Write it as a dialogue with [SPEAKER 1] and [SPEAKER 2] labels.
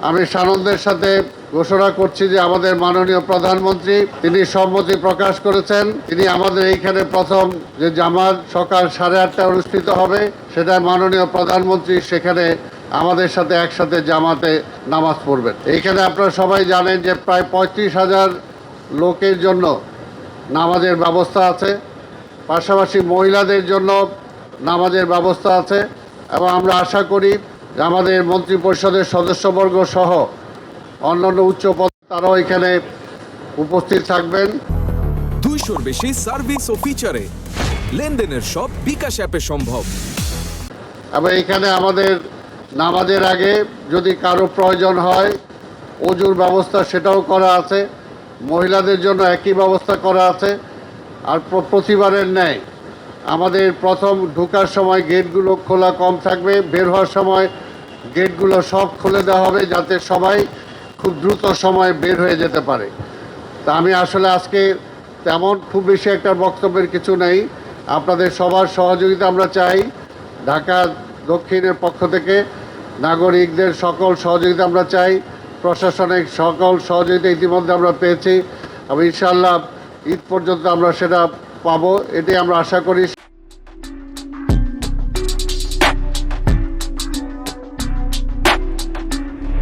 [SPEAKER 1] আমি সানন্দের সাথে ঘোষণা করছি যে আমাদের মাননীয় প্রধানমন্ত্রী তিনি সম্মতি প্রকাশ করেছেন। তিনি আমাদের এইখানে প্রথম যে জামাত সকাল 8:30টায় অনুষ্ঠিত হবে, সেটা মাননীয় প্রধানমন্ত্রী সেখানে আমাদের সাথে একসাথে জামাতে নামাজ পড়বেন। এইখানে আপনারা সবাই জানেন যে প্রায় 35,000 লোকের জন্য নামাজের ব্যবস্থা আছে, পাশাপাশি মহিলাদের জন্য নামাজের ব্যবস্থা আছে এবং আমরা আশা করি যে আমাদের মন্ত্রিপরিষদের সদস্যবর্গ সহ অন্যান্য উচ্চ পদ তারাও এখানে উপস্থিত থাকবেন।
[SPEAKER 2] 200-র বেশি সার্ভিস ও ফিচারে লেনদেনের সব বিকাশ অ্যাপে সম্ভব।
[SPEAKER 1] এবং এখানে আমাদের নামাজের আগে যদি কারো প্রয়োজন হয় ওযুর ব্যবস্থা সেটাও করা আছে, মহিলাদের জন্য একই ব্যবস্থা করা আছে। আর প্রতিবারের ন্যায় আমাদের প্রথম ঢোকার সময় গেটগুলো খোলা কম থাকবে, বের হওয়ার সময় গেটগুলো সব খুলে দেওয়া হবে যাতে সবাই খুব দ্রুত সময়ে বের হয়ে যেতে পারে। তা আমি আসলে আজকে তেমন খুব বেশি একটা বক্তব্যের কিছু নেই, আপনাদের সবার সহযোগিতা আমরা চাই। ঢাকা দক্ষিণের পক্ষ থেকে নাগরিকদের সকল সহযোগিতা আমরা চাই, প্রশাসনিক সকল সহযোগিতা ইতিমধ্যে আমরা পেয়েছি এবং ইনশাআল্লাহ ঈদ পর্যন্ত আমরা সেটা পাবো, এটাই আমরা আশা করি।